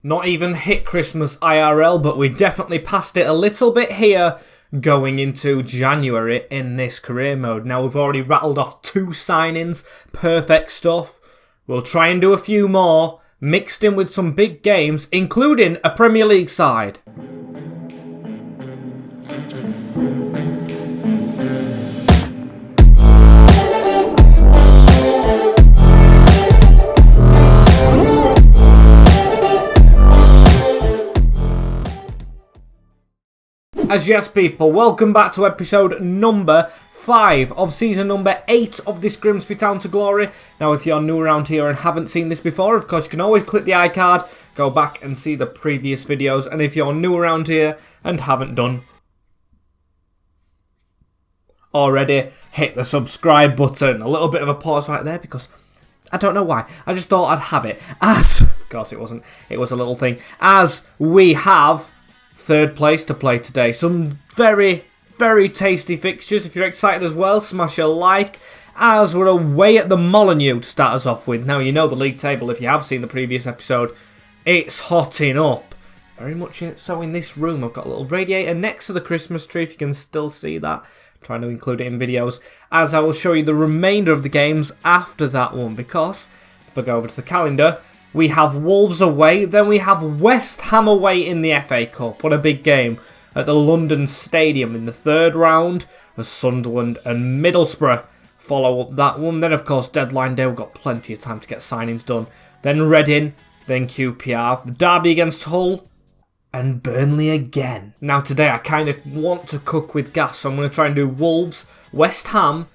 Not even hit Christmas IRL, but we definitely passed it a little bit here going into January in this career mode. Now we've already rattled off 2 signings, perfect stuff. We'll try and do a few more, mixed in with some big games, including a Premier League side. As yes people, welcome back to episode number 5 of season number 8 of this Grimsby Town to Glory. Now if you're new around here and haven't seen this before, of course you can always click the iCard, go back and see the previous videos. And if you're new around here and haven't done already, hit the subscribe button. A little bit of a pause right there because I don't know why, I just thought I'd have it. As, of course it wasn't, it was a little thing. As we have third place to play today. Some very, very tasty fixtures. If you're excited as well, smash a like. As we're away at the Molyneux to start us off with. Now, you know the league table if you have seen the previous episode. It's hotting up. Very much so in this room. I've got a little radiator next to the Christmas tree, if you can still see that. I'm trying to include it in videos. As I will show you the remainder of the games after that one. Because, if I go over to the calendar, we have Wolves away, then we have West Ham away in the FA Cup. What a big game at the London Stadium in the third round, as Sunderland and Middlesbrough follow up that one. Then, of course, deadline day, we've got plenty of time to get signings done. Then Reading, then QPR, the derby against Hull, and Burnley again. Now, today I kind of want to cook with gas, so I'm going to try and do Wolves, West Ham,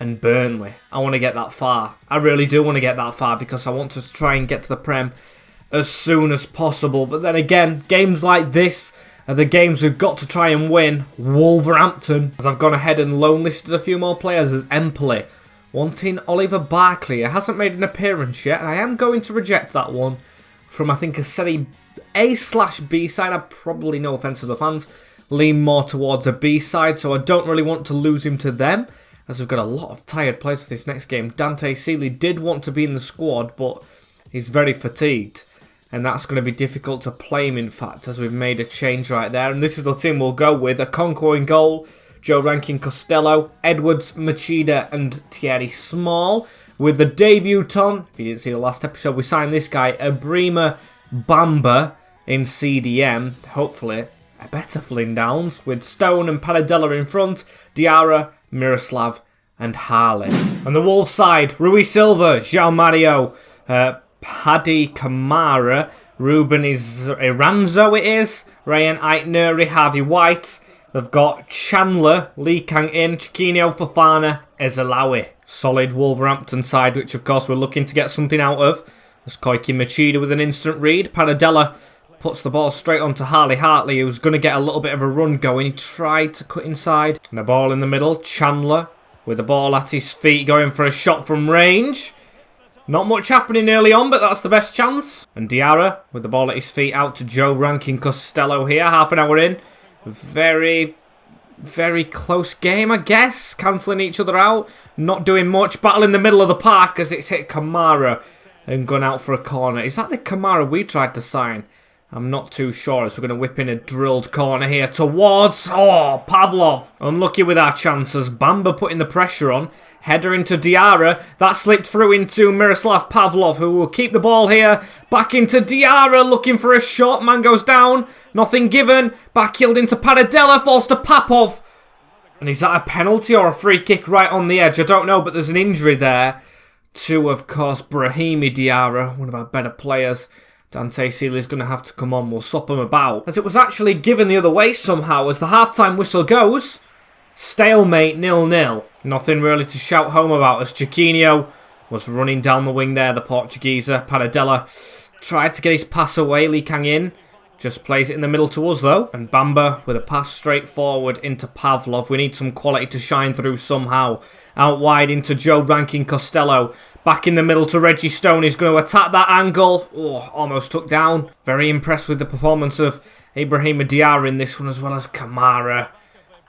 and Burnley. I want to get that far. I really do want to get that far because I want to try and get to the Prem as soon as possible. But then again, games like this are the games we've got to try and win. Wolverhampton, as I've gone ahead and loan listed a few more players as Empoli, wanting Oliver Barkley. It hasn't made an appearance yet, and I am going to reject that one from, I think, a Serie A/B side. I probably, no offence to the fans, lean more towards a B side, so I don't really want to lose him to them, as we've got a lot of tired players for this next game. Dante Seeley did want to be in the squad, but he's very fatigued. And that's going to be difficult to play him, in fact, as we've made a change right there. And this is the team we'll go with. Okonkwo in goal, Joe Rankin Costello, Edwards, Machida and Thierry Small. With the debutant, if you didn't see the last episode, we signed this guy, Ibrahima Bamba in CDM. Hopefully a better Flynn Downs, with Stone and Paradella in front, Diarra, Miroslav and Harley. On the Wolves side, Rui Silva, João Mario, Paddy Kamara, Ruben Iranzo it is, Ryan Aitnuri, Harvey White. They've got Chandler, Lee Kang-in, Chiquinho, Fofana, Ezelawi. Solid Wolverhampton side, which of course we're looking to get something out of. There's Koiki Machida with an instant read. Paradella puts the ball straight onto Hartley, who's going to get a little bit of a run going. He tried to cut inside. And the ball in the middle. Chandler with the ball at his feet, going for a shot from range. Not much happening early on, but that's the best chance. And Diarra with the ball at his feet, out to Joe Rankin Costello here. Half an hour in. Very, very close game, I guess. Cancelling each other out. Not doing much. Battle in the middle of the park as it's hit Kamara and gone out for a corner. Is that the Kamara we tried to sign? I'm not too sure, as we're going to whip in a drilled corner here towards, Pavlov. Unlucky with our chances. Bamba putting the pressure on. Header into Diarra. That slipped through into Miroslav Pavlov, who will keep the ball here. Back into Diarra, looking for a shot. Man goes down. Nothing given. Back heeled into Paradella, falls to Papov. And is that a penalty or a free kick right on the edge? I don't know, but there's an injury there to, of course, Brahimi Diarra, one of our better players. Dante Seeley's going to have to come on. We'll swap him about, as it was actually given the other way somehow. As the half-time whistle goes, stalemate 0-0. Nothing really to shout home about, as Chiquinho was running down the wing there, the Portugueser. Paradella tried to get his pass away. Lee Kang-in just plays it in the middle to us though. And Bamba with a pass straight forward into Pavlov. We need some quality to shine through somehow. Out wide into Joe Rankin Costello. Back in the middle to Reggie Stone. He's going to attack that angle. Almost took down. Very impressed with the performance of Ibrahima Diarra in this one, as well as Kamara.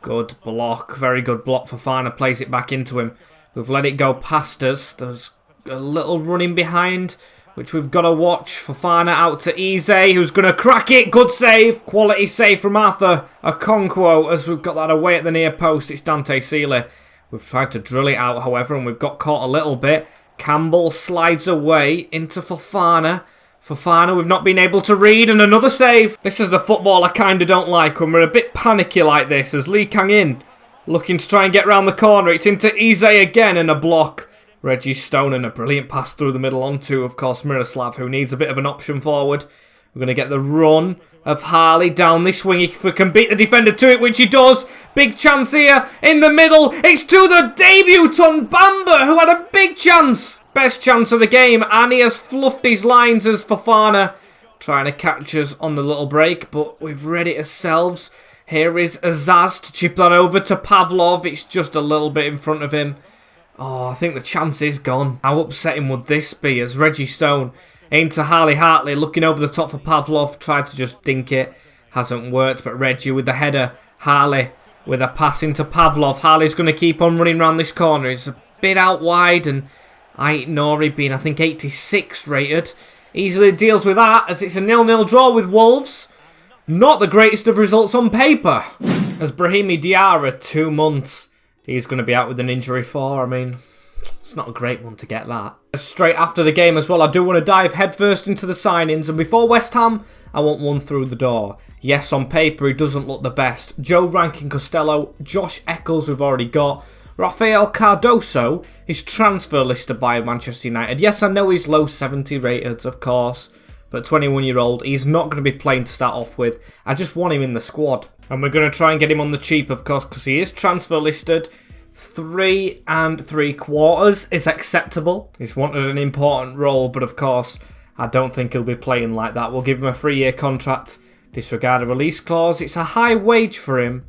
Good block. Very good block. Fofana plays it back into him. We've let it go past us. There's a little running behind which we've got to watch. Fofana out to Eze, who's going to crack it. Good save. Quality save from Arthur Okonkwo as we've got that away at the near post. It's Dante Sealy. We've tried to drill it out, however, and we've got caught a little bit. Campbell slides away into Fofana. Fofana, we've not been able to read, and another save. This is the football I kind of don't like when we're a bit panicky like this, as Lee Kang-in looking to try and get round the corner. It's into Eze again, and a block. Reggie Stone, and a brilliant pass through the middle onto, of course, Miroslav, who needs a bit of an option forward. We're going to get the run of Harley down this wing. If we can beat the defender to it, which he does. Big chance here in the middle. It's to the debutant Bamba, who had a big chance. Best chance of the game, and he has fluffed his lines as Fofana trying to catch us on the little break, but we've read it ourselves. Here is Azaz to chip that over to Pavlov. It's just a little bit in front of him. Oh, I think the chance is gone. How upsetting would this be as Reggie Stone into Harley Hartley, looking over the top for Pavlov, tried to just dink it. Hasn't worked, but Reggie with the header. Harley with a pass into Pavlov. Harley's going to keep on running around this corner. He's a bit out wide, and Ait Nori being, I think, 86 rated. Easily deals with that as it's a 0-0 draw with Wolves. Not the greatest of results on paper. As Brahimi Diarra, 2 months. He's going to be out with an injury for. I mean, it's not a great one to get that. Straight after the game as well, I do want to dive headfirst into the signings. And before West Ham, I want one through the door. Yes, on paper, he doesn't look the best. Joe Rankin Costello, Josh Eccles, we've already got. Rafael Cardoso is transfer listed by Manchester United. Yes, I know he's low 70 rated, of course. But 21-year-old, he's not going to be playing to start off with. I just want him in the squad. And we're going to try and get him on the cheap, of course, because he is transfer listed. 3 3/4 is acceptable. He's wanted an important role, but of course, I don't think he'll be playing like that. We'll give him a 3-year contract, disregard a release clause. It's a high wage for him.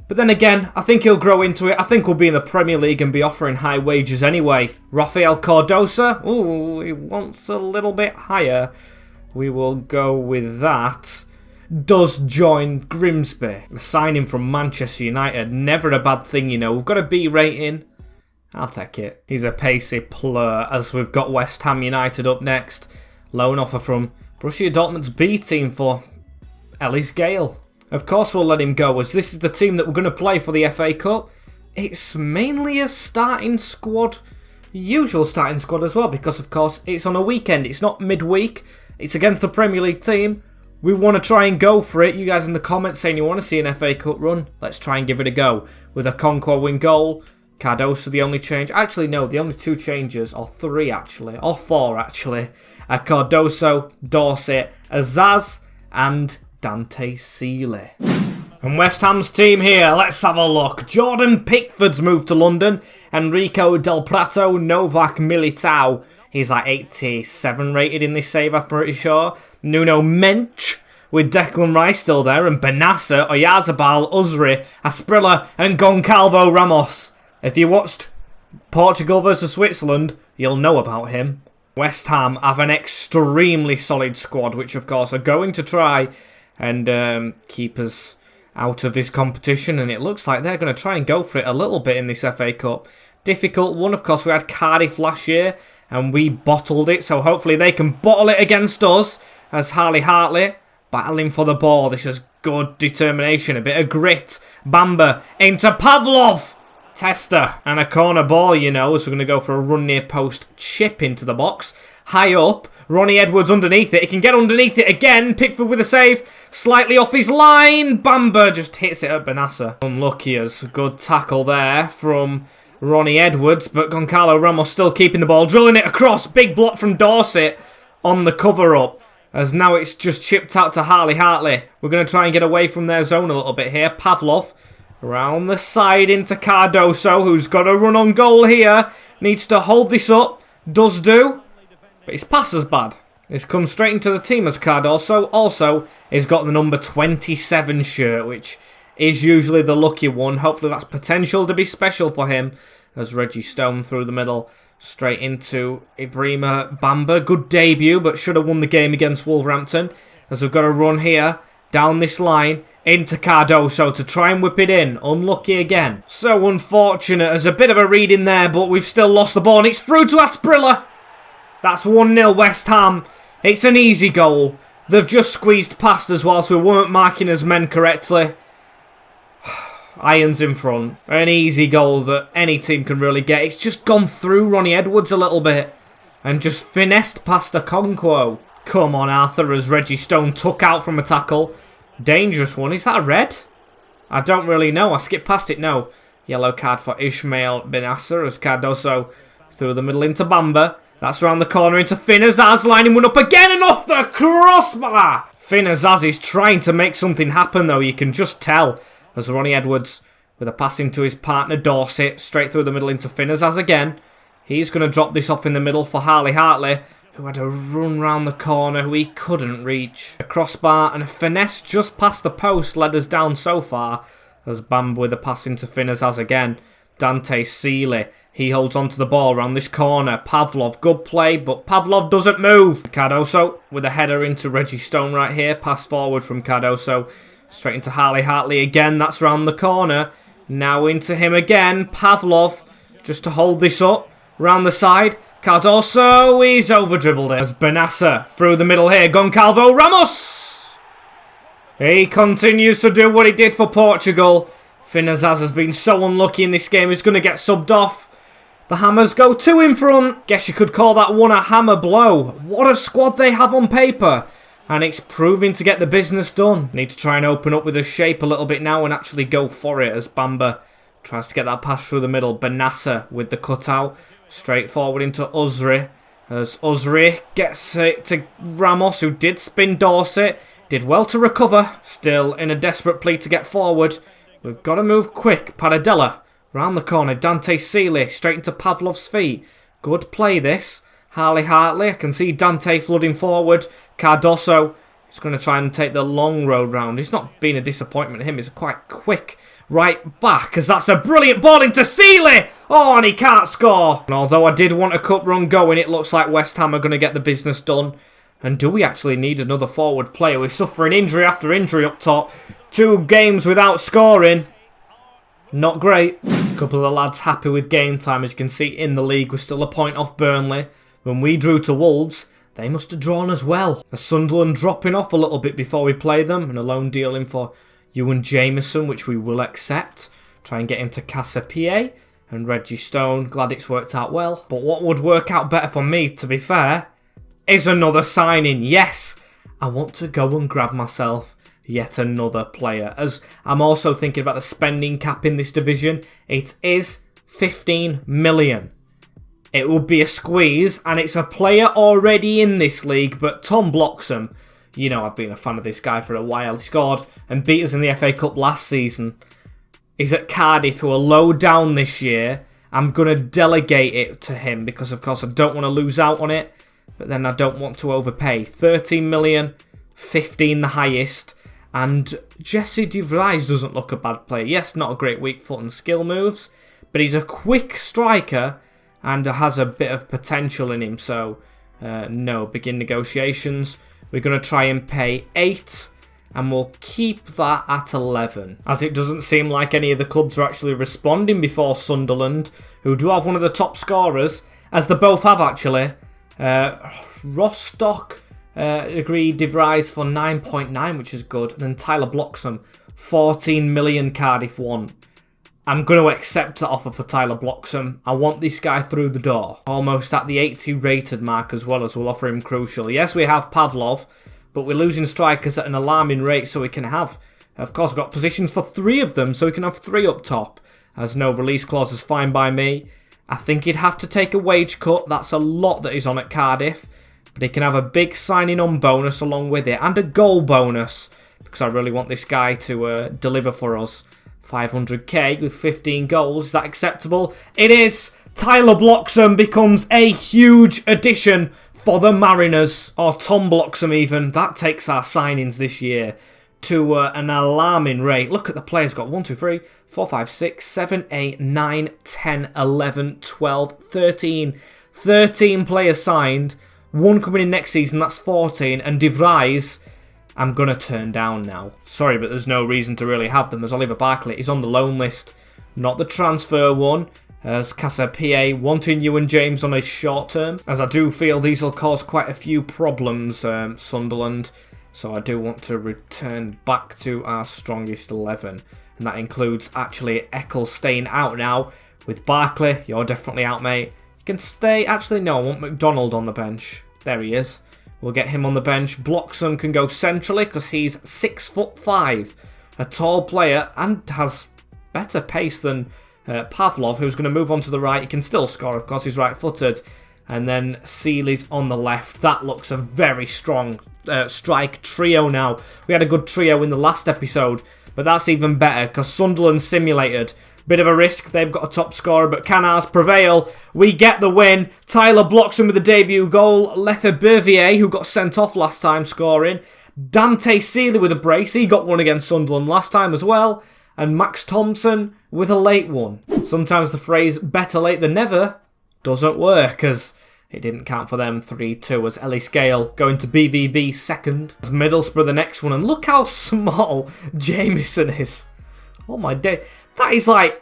But then again, I think he'll grow into it. I think we'll be in the Premier League and be offering high wages anyway. Rafael Cardoso, ooh, he wants a little bit higher. We will go with that. Does join Grimsby. Signing from Manchester United, never a bad thing, you know. We've got a B rating. I'll take it. He's a pacey plur, as we've got West Ham United up next. Loan offer from Borussia Dortmund's B team for Ellis Gale. Of course we'll let him go, as this is the team that we're going to play for the FA Cup. It's mainly a starting squad, usual starting squad as well, because of course it's on a weekend, it's not midweek, it's against a Premier League team. We want to try and go for it. You guys in the comments saying you want to see an FA Cup run, let's try and give it a go. With a Okonkwo in goal, Cardoso the only change. Actually no, the only 2 changes, or 3 actually, or 4 actually. Cardoso, Dorset, Azaz and Dante Sealy. And West Ham's team here, let's have a look. Jordan Pickford's moved to London. Enrico Del Prato, Novak Militao. He's like 87 rated in this save, I'm pretty sure. Nuno Mensch with Declan Rice still there. And Benassa, Oyarzabal, Uzri, Asprilla and Goncalvo Ramos. If you watched Portugal versus Switzerland, you'll know about him. West Ham have an extremely solid squad, which of course are going to try and keep us out of this competition, and it looks like they're going to try and go for it a little bit in this FA Cup. Difficult one, of course. We had Cardiff last year and we bottled it, so hopefully they can bottle it against us. As Harley Hartley battling for the ball. This is good determination, a bit of grit. Bamba into Pavlov. Tester and a corner ball, you know, so we're going to go for a run near post, chip into the box. High up, Ronnie Edwards underneath it. He can get underneath it again. Pickford with a save. Slightly off his line. Bamba just hits it at Benassa. Unlucky as good tackle there from Ronnie Edwards. But Goncalvo Ramos still keeping the ball. Drilling it across. Big block from Dorset on the cover-up. As now it's just chipped out to Harley Hartley. We're going to try and get away from their zone a little bit here. Pavlov around the side into Cardoso, who's got a run on goal here. Needs to hold this up. Does do. But his pass is bad. It's come straight into the team as Cardoso. Also, he's got the number 27 shirt, which is usually the lucky one. Hopefully that's potential to be special for him. As Reggie Stone through the middle. Straight into Ibrahima Bamba. Good debut, but should have won the game against Wolverhampton. As we've got a run here. Down this line. Into Cardoso to try and whip it in. Unlucky again. So unfortunate. There's a bit of a read in there, but we've still lost the ball. And it's through to Asprilla. That's 1-0 West Ham. It's an easy goal. They've just squeezed past us whilst we weren't marking as men correctly. Irons in front. An easy goal that any team can really get. It's just gone through Ronnie Edwards a little bit. And just finessed past Okonkwo. Come on, Arthur, as Reggie Stone took out from a tackle. Dangerous one. Is that a red? I don't really know. I skipped past it. No. Yellow card for Ismail Benasser as Cardoso through the middle into Bamba. That's around the corner into Finn Azaz, lining one up again and off the crossbar. Finn Azaz is trying to make something happen though. You can just tell as Ronnie Edwards with a pass into his partner Dorset. Straight through the middle into Finn Azaz again. He's going to drop this off in the middle for Harley Hartley, who had a run round the corner who he couldn't reach. A crossbar and a finesse just past the post led us down so far. As Bamba with a pass into Finn Azaz again. Dante Seeley, he holds onto the ball around this corner. Pavlov, good play, but Pavlov doesn't move. Cardoso with a header into Reggie Stone right here. Pass forward from Cardoso. Straight into Harley Hartley again. That's round the corner. Now into him again. Pavlov just to hold this up. Round the side. Cardoso, he's over-dribbled it. As Benasser through the middle here. Goncalvo Ramos. He continues to do what he did for Portugal. Finn Azaz has been so unlucky in this game. He's going to get subbed off. The Hammers go 2 in front. Guess you could call that one a hammer blow. What a squad they have on paper. And it's proving to get the business done. Need to try and open up with a shape a little bit now and actually go for it as Bamba tries to get that pass through the middle. Benasser with the cutout. Straight forward into Uzri. As Uzri gets it to Ramos, who did spin Dorset. Did well to recover. Still in a desperate plea to get forward. We've got to move quick. Paradella round the corner. Dante Seeley straight into Pavlov's feet. Good play this. Harley Hartley. I can see Dante flooding forward. Cardoso is going to try and take the long road round. He's not been a disappointment to him. He's quite quick right back as that's a brilliant ball into Seeley. Oh, and he can't score. And although I did want a cup run going, it looks like West Ham are going to get the business done. And do we actually need another forward player? We're suffering injury after injury up top. 2 games without scoring. Not great. A couple of the lads happy with game time. As you can see in the league, we're still a point off Burnley. When we drew to Wolves, they must have drawn as well. A Sunderland dropping off a little bit before we play them. And a loan deal in for Ewan Jameson, which we will accept. Try and get him to Casapie. And Reggie Stone, glad it's worked out well. But what would work out better for me, to be fair, is another signing. Yes, I want to go and grab myself yet another player. As I'm also thinking about the spending cap in this division. It is 15 million. It will be a squeeze, and it's a player already in this league, but Tom Bloxham, you know I've been a fan of this guy for a while. He scored and beat us in the FA Cup last season. He's at Cardiff, who are low down this year. I'm going to delegate it to him because, of course, I don't want to lose out on it, but then I don't want to overpay. 13 million, 15 the highest, and Jesse de Vries doesn't look a bad player. Yes, not a great weak foot and skill moves, but he's a quick striker and has a bit of potential in him. So, no, begin negotiations. We're going to try and pay 8, and we'll keep that at 11. As it doesn't seem like any of the clubs are actually responding before Sunderland, who do have one of the top scorers, as they both have actually. Rostock agreed De Vries for 9.9, which is good. And then Tyler Bloxham, 14 million Cardiff want. I'm going to accept the offer for Tyler Bloxham. I want this guy through the door. Almost at the 80 rated mark as well, as we'll offer him crucial. Yes, we have Pavlov, but we're losing strikers at an alarming rate, so we can have, of course, we've got positions for 3 of them, so we can have 3 up top. As no release clause is fine by me. I think he'd have to take a wage cut. That's a lot that he's on at Cardiff. But he can have a big signing on bonus along with it, and a goal bonus, because I really want this guy to deliver for us. 500k with 15 goals. Is that acceptable? It is. Tyler Bloxham becomes a huge addition for the Mariners. Or Tom Bloxham even. That takes our signings this year to an alarming rate. Look at the players. Got 1, 2, 3, 4, 5, 6, 7, 8, 9, 10, 11, 12, 13. 13 players signed. 1 coming in next season. That's 14. And De Vries, I'm going to turn down now. Sorry, but there's no reason to really have them, as Oliver Barkley is on the loan list, not the transfer one. as Casa PA wanting you and James on a short term, as I do feel these will cause quite a few problems, Sunderland. So I do want to return back to our strongest 11. And that includes actually Eccles staying out now. With Barkley, you're definitely out, mate. You can stay. Actually, no, I want McDonald on the bench. There he is. We'll get him on the bench. Bloxham can go centrally because he's 6'5". A tall player and has better pace than Pavlov, who's going to move on to the right. He can still score, of course, he's right-footed. And then Seeley's on the left. That looks a very strong strike trio now. We had a good trio in the last episode, but that's even better because Sunderland simulated. Bit of a risk, they've got a top scorer, but can ours prevail? We get the win. Tyler Bloxham with the debut goal. Lefebvre, who got sent off last time, scoring. Dante Seeley with a brace. He got one against Sunderland last time as well. And Max Thompson with a late one. Sometimes the phrase better late than never doesn't work, as it didn't count for them. 3-2 as Ellis Gale going to BVB second. As Middlesbrough the next one. And look how small Jamieson is. Oh my day. That is like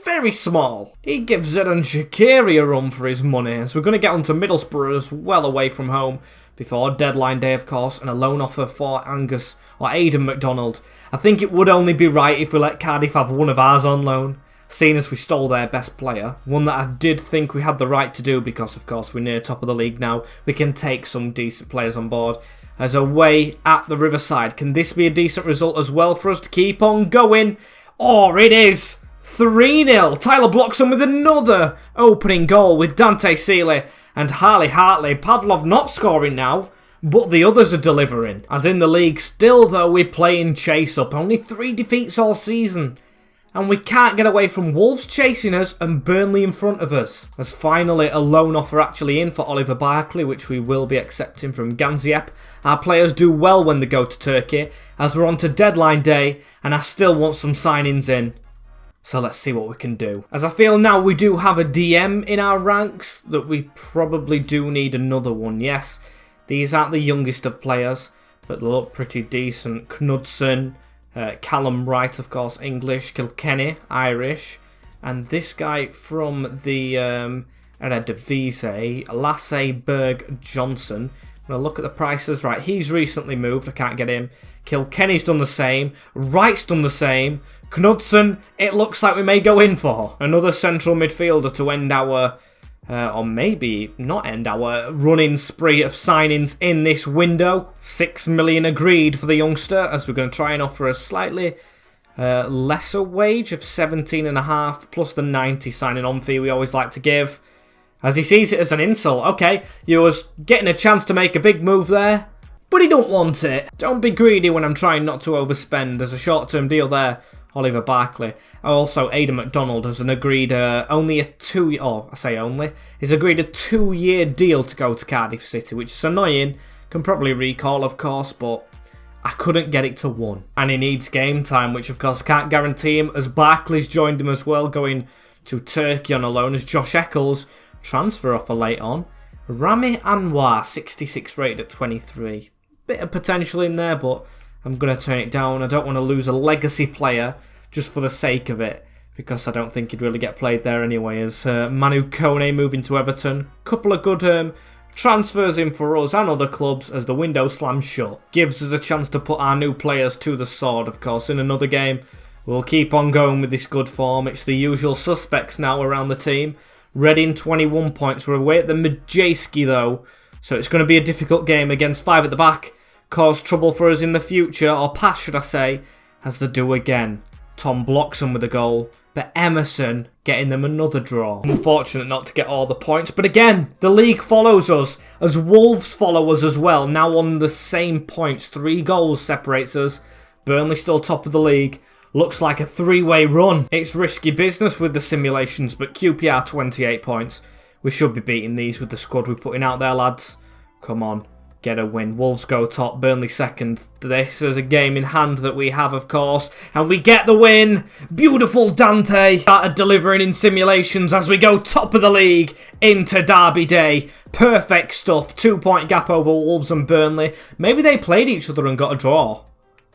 very small. He gives Xherdan Shaqiri a run for his money. So we're going to get onto Middlesbrough as well away from home before deadline day, of course, and a loan offer for Angus or Aidan McDonald. I think it would only be right if we let Cardiff have one of ours on loan, seeing as we stole their best player. One that I did think we had the right to do because, of course, we're near top of the league now. We can take some decent players on board. As away at the Riverside, can this be a decent result as well for us to keep on going? Or it is 3-0. Tyler Bloxham with another opening goal with Dante Seeley and Harley Hartley. Pavlov not scoring now, but the others are delivering. As in the league, still though, we're playing chase up. Only 3 defeats all season. And we can't get away from Wolves chasing us and Burnley in front of us. As finally a loan offer actually in for Oliver Barkley, which we will be accepting from Gaziantep. Our players do well when they go to Turkey, as we're on to deadline day, and I still want some signings in. So let's see what we can do. As I feel now we do have a DM in our ranks, that we probably do need another one. Yes, these aren't the youngest of players, but they look pretty decent. Knudsen. Callum Wright, of course, English. Kilkenny, Irish. And this guy from the Eredivisie, Lasse Berg Johnson. I'm going to look at the prices. Right, he's recently moved. I can't get him. Kilkenny's done the same. Wright's done the same. Knudsen, it looks like we may go in for another central midfielder to end our... or maybe not end our running spree of signings in this window. 6 million agreed for the youngster, as we're going to try and offer a slightly lesser wage of 17.5 plus the 90 signing on fee we always like to give. As he sees it as an insult. Okay, you was getting a chance to make a big move there, but he don't want it. Don't be greedy when I'm trying not to overspend. There's a short-term deal there. Oliver Barkley. Also, Aidan McDonald has an agreed only a 2... Oh, I say only. He's agreed a 2-year deal to go to Cardiff City, which is annoying. Can probably recall, of course, but I couldn't get it to 1. And he needs game time, which, of course, can't guarantee him, as Barkley's joined him as well, going to Turkey on a loan, as Josh Eccles, transfer offer late on. Rami Anwar, 66 rated at 23. Bit of potential in there, but... I'm going to turn it down. I don't want to lose a legacy player just for the sake of it, because I don't think he'd really get played there anyway. As Manu Kone moving to Everton. Couple of good transfers in for us and other clubs as the window slams shut. Gives us a chance to put our new players to the sword, of course, in another game. We'll keep on going with this good form. It's the usual suspects now around the team. Reading 21 points. We're away at the Majeski though, so it's going to be a difficult game against 5 at the back. Cause trouble for us in the future, or past should I say, as they do again. Tom Bloxham with a goal, but Emerson getting them another draw. Unfortunate not to get all the points, but again, the league follows us, as Wolves follow us as well, now on the same points. 3 goals separates us. Burnley still top of the league. Looks like a 3-way run. It's risky business with the simulations, but QPR 28 points. We should be beating these with the squad we're putting out there, lads. Come on. Get a win. Wolves go top, Burnley second. This is a game in hand that we have, of course, and we get the win. Beautiful Dante started delivering in simulations as we go top of the league into Derby Day. Perfect stuff. 2-point gap over Wolves and Burnley. Maybe they played each other and got a draw.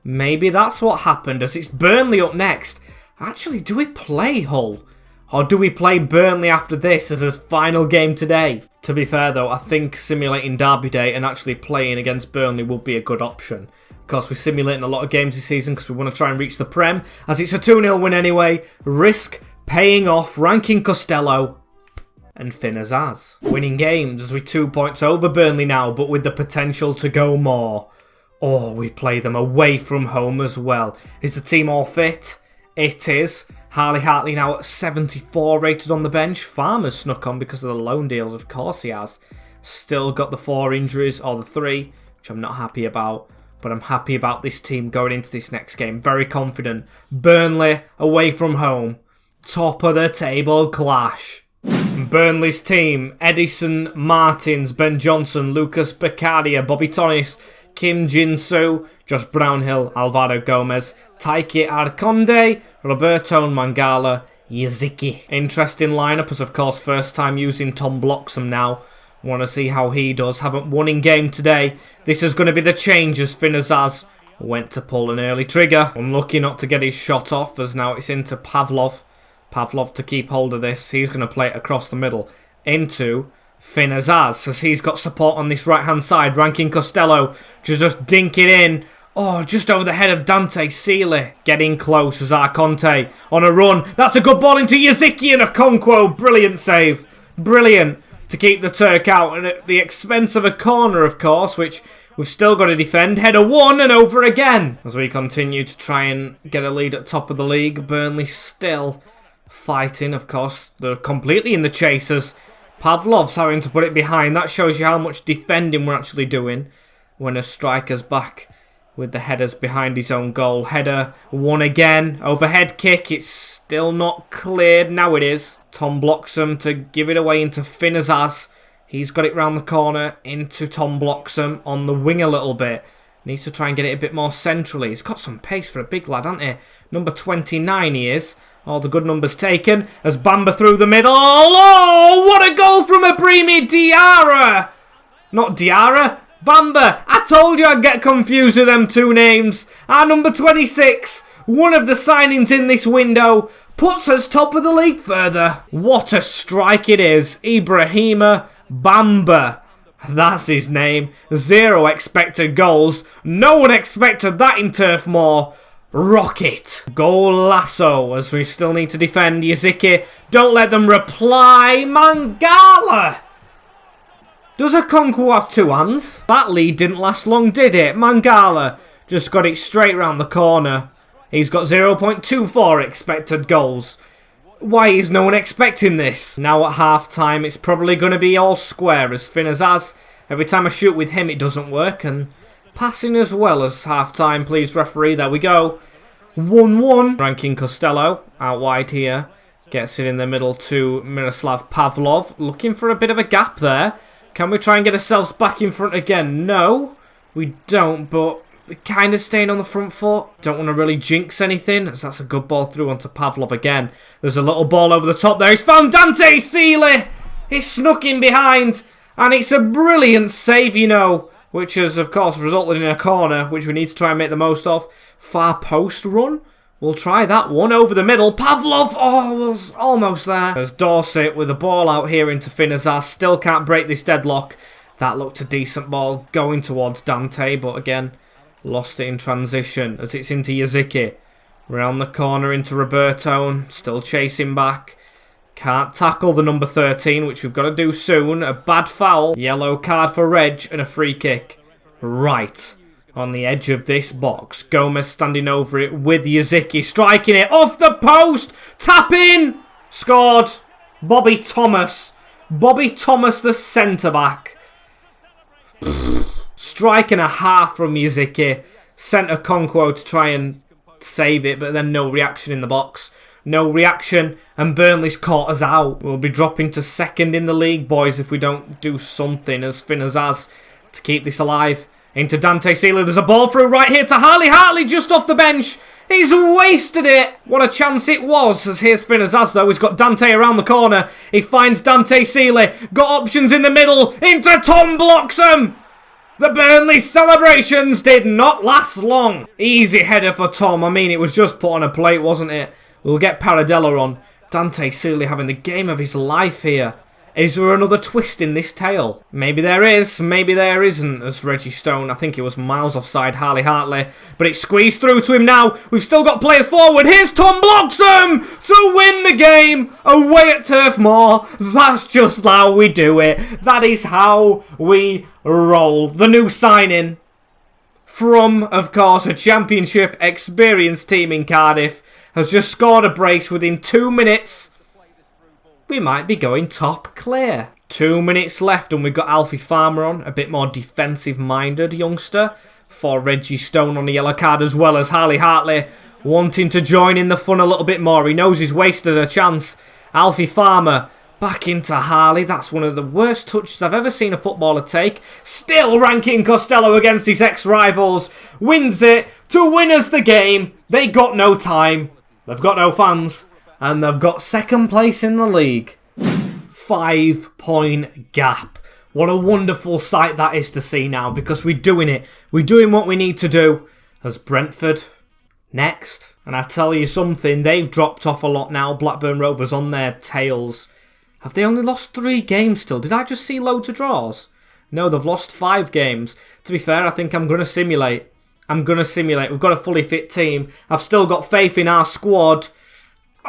Maybe that's what happened, as it's Burnley up next. Actually, do we play Hull? Or do we play Burnley after this as his final game today? To be fair though, I think simulating Derby Day and actually playing against Burnley would be a good option. Of course, we're simulating a lot of games this season because we want to try and reach the Prem, as it's a 2-0 win anyway. Risk paying off, ranking Costello and Finnazaz. Winning games as we 2 points over Burnley now, but with the potential to go more. Or we play them away from home as well. Is the team all fit? It is. Harley Hartley now at 74 rated on the bench. Farmer's snuck on because of the loan deals, of course he has. Still got the 4 injuries, or the 3, which I'm not happy about. But I'm happy about this team going into this next game. Very confident. Burnley away from home. Top of the table clash. Burnley's team: Edison Martins, Ben Johnson, Lucas Beccaria, Bobby Tonis, Kim Jin-soo, Josh Brownhill, Alvaro Gomez, Taiki Arconde, Roberto Mangala, Yaziki. Interesting lineup, as of course first time using Tom Bloxham now. Want to see how he does. Haven't won in game today. This is going to be the change as Finnazaz went to pull an early trigger. Unlucky not to get his shot off, as now it's into Pavlov. Pavlov to keep hold of this. He's going to play it across the middle into Finnazaz, as he's got support on this right hand side. Ranking Costello to just dink it in. Oh, just over the head of Dante Sealy. Getting close as Arconte on a run. That's a good ball into Yaziki and Okonkwo. Brilliant save. Brilliant to keep the Turk out, and at the expense of a corner, of course, which we've still got to defend. Header 1 and over again. As we continue to try and get a lead at top of the league. Burnley still fighting, of course. They're completely in the chasers. Pavlov's having to put it behind. That shows you how much defending we're actually doing when a striker's back with the headers behind his own goal. Header 1 again. Overhead kick. It's still not cleared. Now it is. Tom Bloxham to give it away into Finnazaz. He's got it round the corner into Tom Bloxham on the wing a little bit. Needs to try and get it a bit more centrally. He's got some pace for a big lad, hasn't he? Number 29 he is. All the good numbers taken. As Bamba through the middle. Oh, what a goal from Ibrahima Diarra! Not Diarra. Bamba. I told you I'd get confused with them two names. Our number 26, one of the signings in this window, puts us top of the league further. What a strike it is. Ibrahima Bamba. That's his name. 0 expected goals. No one expected that in Turf Moor. Rocket. Goal lasso, as we still need to defend. Yaziki, don't let them reply. Mangala. Does Okonkwo have 2 hands? That lead didn't last long, did it? Mangala just got it straight round the corner. He's got 0.24 expected goals. Why is no one expecting this? Now at half-time, it's probably going to be all square as Finnazaz. Every time I shoot with him, it doesn't work. And passing as well as half-time, please, referee. There we go. 1-1. Ranking Costello out wide here. Gets it in the middle to Miroslav Pavlov. Looking for a bit of a gap there. Can we try and get ourselves back in front again? No, we don't, but we're kind of staying on the front foot. Don't want to really jinx anything, as that's a good ball through onto Pavlov again. There's a little ball over the top there. He's found Dante Sealy. He's snuck in behind, and it's a brilliant save, you know, which has, of course, resulted in a corner, which we need to try and make the most of. Far post run. We'll try that one over the middle. Pavlov, oh, was almost there. There's Dorset with the ball out here into Finnazaz. Still can't break this deadlock. That looked a decent ball going towards Dante, but again, lost it in transition as it's into Yaziki. Round the corner into Roberto, still chasing back. Can't tackle the number 13, which we've got to do soon. A bad foul. Yellow card for Reg and a free kick. Right on the edge of this box. Gomez standing over it with Yaziki, striking it off the post. Tap in. Scored. Bobby Thomas. Bobby Thomas, the centre-back. Strike and a half from Yaziki. Sent Okonkwo to try and save it, but then no reaction in the box. No reaction, and Burnley's caught us out. We'll be dropping to second in the league, boys, if we don't do something as Finnazaz to keep this alive. Into Dante Sealy. There's a ball through right here to Harley Hartley just off the bench. He's wasted it. What a chance it was. As here's Finnazaz though. He's got Dante around the corner. He finds Dante Sealy. Got options in the middle. Into Tom Bloxham. The Burnley celebrations did not last long. Easy header for Tom. I mean, it was just put on a plate, wasn't it? We'll get Paradella on. Dante Sealy having the game of his life here. Is there another twist in this tale? Maybe there is, maybe there isn't, as Reggie Stone, I think it was miles offside Harley Hartley, but it's squeezed through to him now. We've still got players forward. Here's Tom Bloxham to win the game away at Turf Moor. That's just how we do it. That is how we roll. The new signing from, of course, a championship experienced team in Cardiff has just scored a brace within 2 minutes. We might be going top clear. 2 minutes left and we've got Alfie Farmer on, a bit more defensive-minded youngster, for Reggie Stone on the yellow card, as well as Harley Hartley wanting to join in the fun a little bit more. He knows he's wasted a chance. Alfie Farmer back into Harley. That's one of the worst touches I've ever seen a footballer take. Still ranking Costello against his ex-rivals. Wins it to win us the game. They got no time. They've got no fans. And they've got second place in the league. 5-point gap. What a wonderful sight that is to see now, because we're doing it. We're doing what we need to do. As Brentford next. And I tell you something, they've dropped off a lot now. Blackburn Rovers on their tails. Have they only lost 3 games still? Did I just see loads of draws? No, they've lost 5 games. To be fair, I think I'm going to simulate. We've got a fully fit team. I've still got faith in our squad.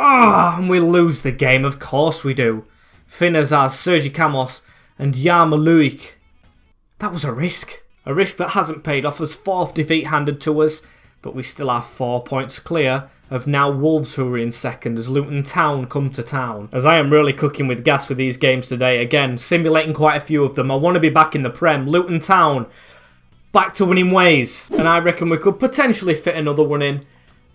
And we lose the game, of course we do. Finn Azaz, Sergi Camus and Yarmolenko. That was a risk. A risk that hasn't paid off as 4th defeat handed to us. But we still have 4 points clear of now Wolves, who are in second, as Luton Town come to town. As I am really cooking with gas with these games today. Again, simulating quite a few of them. I want to be back in the Prem. Luton Town, back to winning ways. And I reckon we could potentially fit another one in.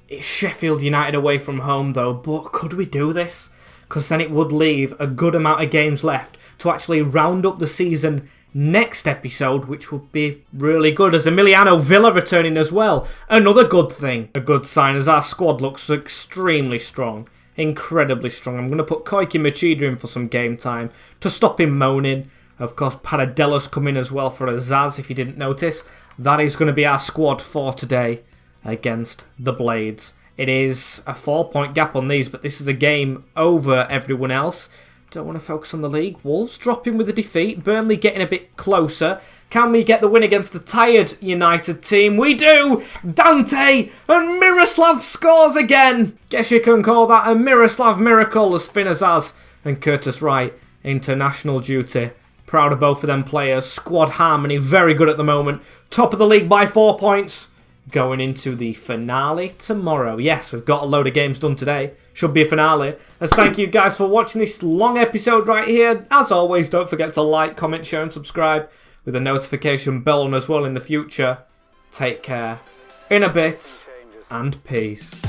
It's Sheffield United away from home though, but could we do this? Because then it would leave a good amount of games left to actually round up the season next episode, which would be really good, as Emiliano Villa returning as well. Another good thing, a good sign, as our squad looks extremely strong, incredibly strong. I'm going to put Koiki Machida in for some game time to stop him moaning. Of course, Paradella's coming as well for Azaz, if you didn't notice. That is going to be our squad for today against the Blades. It is a 4-point gap on these, but this is a game over everyone else. Don't want to focus on the league. Wolves dropping with a defeat. Burnley getting a bit closer. Can we get the win against the tired United team? We do! Dante and Miroslav scores again! Guess you can call that a Miroslav miracle, as Finn Azaz and Curtis Wright international duty. Proud of both of them players. Squad harmony, very good at the moment. Top of the league by 4 points. Going into the finale tomorrow. Yes, we've got a load of games done today. Should be a finale. As thank you guys for watching this long episode right here. As always, don't forget to like, comment, share and subscribe with a notification bell on as well in the future. Take care. In a bit. And peace.